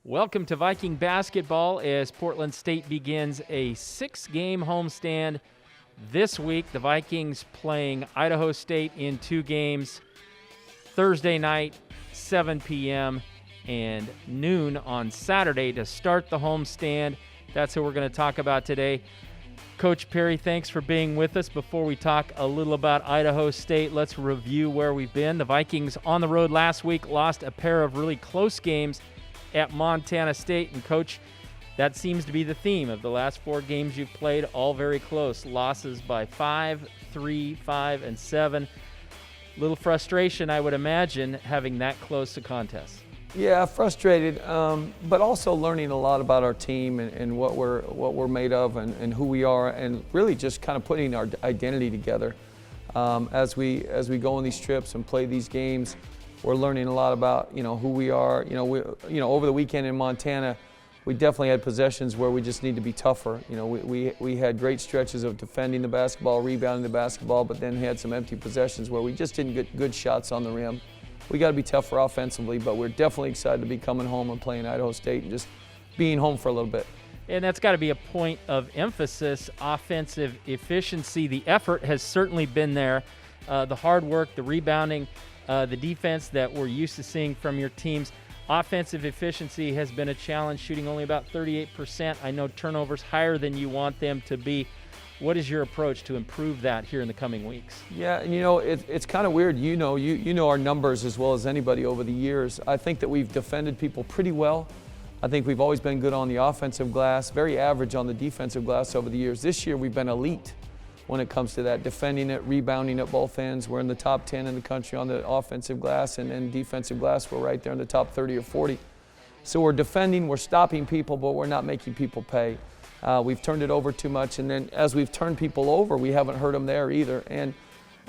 Welcome to Viking basketball as Portland State begins a 6-game homestand this week. The Vikings playing Idaho State in 2 games, Thursday night, 7 p.m. and noon on Saturday to start the homestand. That's what we're going to talk about today. Coach Peery, thanks for being with us. Before we talk a little about Idaho State, let's review where we've been. The Vikings on the road last week lost a pair of really close games at Montana State. And Coach, that seems to be the theme of the last 4 games you've played, all very close. Losses by 5, 3, 5, and 7. Little frustration, I would imagine, having that close a contest. Yeah, frustrated, but also learning a lot about our team and what we're made of and who we are, and really just kind of putting our identity together as we go on these trips and play these games. We're learning a lot about who we are. Over the weekend in Montana, we definitely had possessions where we just need to be tougher. We had great stretches of defending the basketball, rebounding the basketball, but then had some empty possessions where we just didn't get good shots on the rim. We got to be tougher offensively, but we're definitely excited to be coming home and playing Idaho State and just being home for a little bit. And that's got to be a point of emphasis, offensive efficiency. The effort has certainly been there. The hard work, the rebounding, the defense that we're used to seeing from your teams. Offensive efficiency has been a challenge, shooting only about 38%. I know turnovers higher than you want them to be. What is your approach to improve that here in the coming weeks? Yeah, and it's kind of weird. You know our numbers as well as anybody over the years. I think that we've defended people pretty well. I think we've always been good on the offensive glass, very average on the defensive glass over the years. This year we've been elite when it comes to that, defending it, rebounding at both ends. We're in the top 10 in the country on the offensive glass, and then defensive glass, we're right there in the top 30 or 40. So we're defending, we're stopping people, but we're not making people pay. We've turned it over too much, and then as we've turned people over, we haven't hurt them there either. And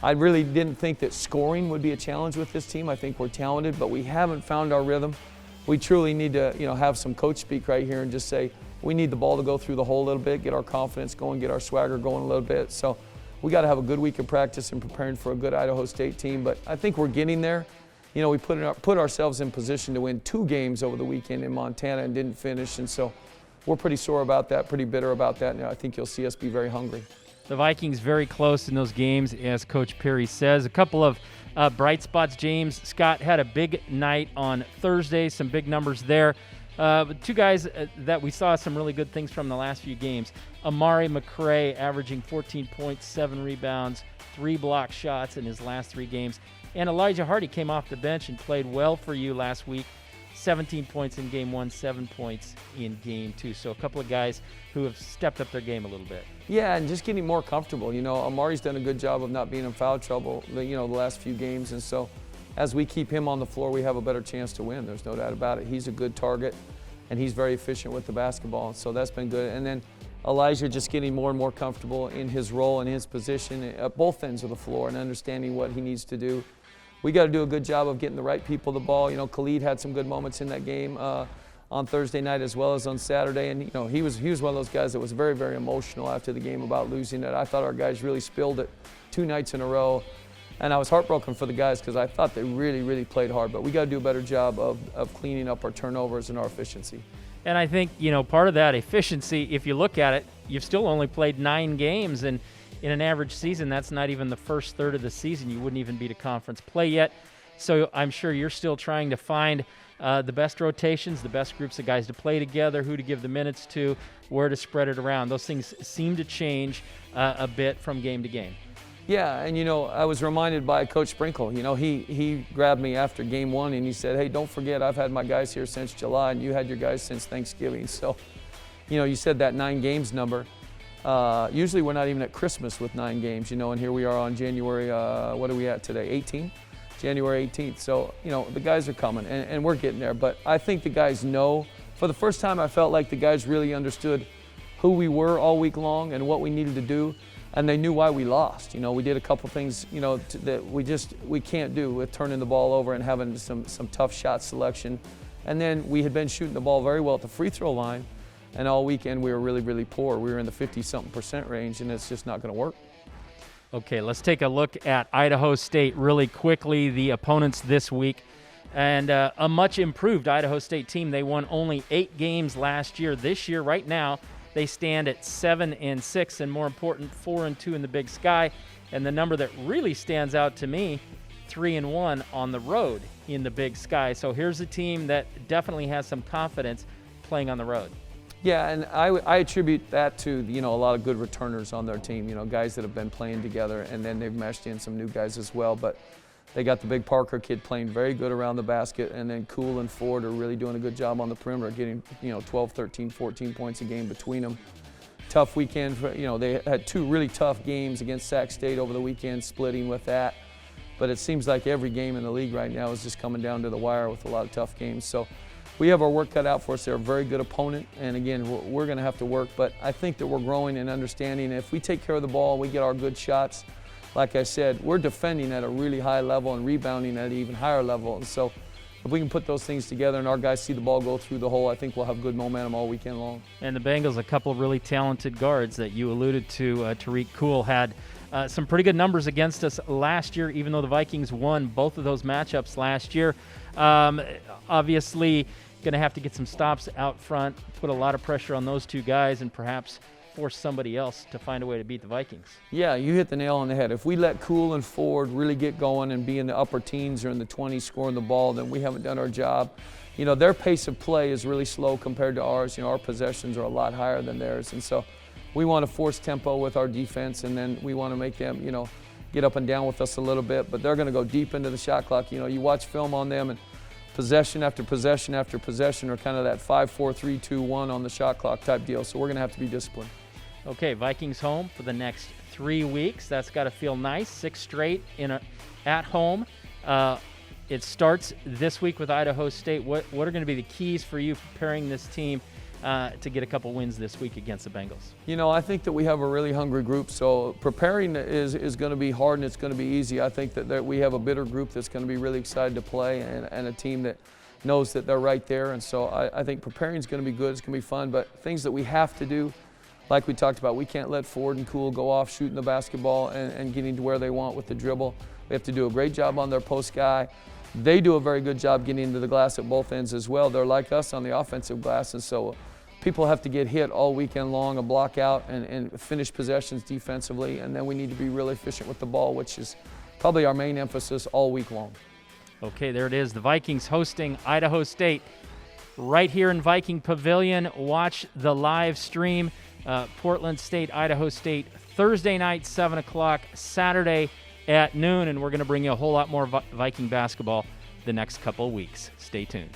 I really didn't think that scoring would be a challenge with this team. I think we're talented, but we haven't found our rhythm. We truly need to have some coach speak right here and just say, we need the ball to go through the hole a little bit, get our confidence going, get our swagger going a little bit. So we got to have a good week of practice and preparing for a good Idaho State team. But I think we're getting there. We put ourselves in position to win 2 games over the weekend in Montana and didn't finish. And so we're pretty sore about that, pretty bitter about that. And I think you'll see us be very hungry. The Vikings very close in those games, as Coach Peery says. A couple of bright spots. James Scott had a big night on Thursday, some big numbers there. 2 guys that we saw some really good things from the last few games. Amari McCray averaging 14 points, 7 rebounds, 3 block shots in his last 3 games. And Elijah Hardy came off the bench and played well for you last week. 17 points in game 1, 7 points in game 2. So a couple of guys who have stepped up their game a little bit. Yeah, and just getting more comfortable. Amari's done a good job of not being in foul trouble, the last few games. And so as we keep him on the floor, we have a better chance to win. There's no doubt about it. He's a good target, and he's very efficient with the basketball. So that's been good. And then Elijah just getting more and more comfortable in his role and his position at both ends of the floor and understanding what he needs to do. We got to do a good job of getting the right people the ball. Khalid had some good moments in that game on Thursday night as well as on Saturday. And, he was one of those guys that was very, very emotional after the game about losing it. I thought our guys really spilled it 2 nights in a row. And I was heartbroken for the guys because I thought they really, really played hard. But we got to do a better job of cleaning up our turnovers and our efficiency. And I think, part of that efficiency, if you look at it, you've still only played 9 games. And in an average season, that's not even the first third of the season. You wouldn't even be to conference play yet. So I'm sure you're still trying to find the best rotations, the best groups of guys to play together, who to give the minutes to, where to spread it around. Those things seem to change a bit from game to game. Yeah, and I was reminded by Coach Sprinkle. He grabbed me after game 1 and he said, hey, don't forget, I've had my guys here since July and you had your guys since Thanksgiving. So, you said that 9 games number. Usually we're not even at Christmas with 9 games, and here we are on January, what are we at today, 18? January 18th. So, the guys are coming and we're getting there. But I think the guys know. For the first time, I felt like the guys really understood who we were all week long and what we needed to do. And they knew why we lost. We did a couple things, that we can't do with turning the ball over and having some tough shot selection. And then we had been shooting the ball very well at the free throw line, and all weekend we were really, really poor. We were in the 50-something% range, and it's just not going to work. Okay, let's take a look at Idaho State really quickly. The opponents this week, and a much improved Idaho State team. They won only 8 games last year. This year, right now, they stand at 7-6, and more important, 4-2 in the Big Sky. And the number that really stands out to me, 3-1 on the road in the Big Sky. So here's a team that definitely has some confidence playing on the road. Yeah, and I attribute that to, a lot of good returners on their team, guys that have been playing together, and then they've meshed in some new guys as well. But they got the big Parker kid playing very good around the basket, and then Cool and Ford are really doing a good job on the perimeter, getting 12, 13, 14 points a game between them. Tough weekend. They had 2 really tough games against Sac State over the weekend, splitting with that. But it seems like every game in the league right now is just coming down to the wire with a lot of tough games. So we have our work cut out for us. They're a very good opponent, and again, we're going to have to work. But I think that we're growing in understanding. If we take care of the ball, we get our good shots. Like I said, we're defending at a really high level and rebounding at an even higher level. And so if we can put those things together and our guys see the ball go through the hole, I think we'll have good momentum all weekend long. And the Bengals, a couple of really talented guards that you alluded to. Tariq Cool had some pretty good numbers against us last year, even though the Vikings won both of those matchups last year. Obviously, going to have to get some stops out front, put a lot of pressure on those 2 guys, and perhaps force somebody else to find a way to beat the Vikings. Yeah, you hit the nail on the head. If we let Cool and Ford really get going and be in the upper teens or in the 20s scoring the ball, then we haven't done our job. Their pace of play is really slow compared to ours. Our possessions are a lot higher than theirs. And so we want to force tempo with our defense, and then we want to make them, get up and down with us a little bit. But they're going to go deep into the shot clock. You watch film on them, and possession after possession after possession are kind of that 5-4, 3-2-1 on the shot clock type deal. So we're going to have to be disciplined. Okay, Vikings home for the next 3 weeks. That's got to feel nice. 6 straight at home. It starts this week with Idaho State. What are going to be the keys for you preparing this team to get a couple wins this week against the Bengals? I think that we have a really hungry group, so preparing is going to be hard and it's going to be easy. I think that we have a bitter group that's going to be really excited to play, and a team that knows that they're right there. And so I think preparing is going to be good. It's going to be fun, but things that we have to do, like we talked about, we can't let Ford and Cool go off shooting the basketball and getting to where they want with the dribble. We have to do a great job on their post guy. They do a very good job getting into the glass at both ends as well. They're like us on the offensive glass, and so people have to get hit all weekend long, a block out, and finish possessions defensively, and then we need to be really efficient with the ball, which is probably our main emphasis all week long. Okay, there it is. The Vikings hosting Idaho State right here in Viking Pavilion. Watch the live stream. Portland State, Idaho State, Thursday night, 7 o'clock, Saturday at noon, and we're going to bring you a whole lot more Viking basketball the next couple of weeks. Stay tuned.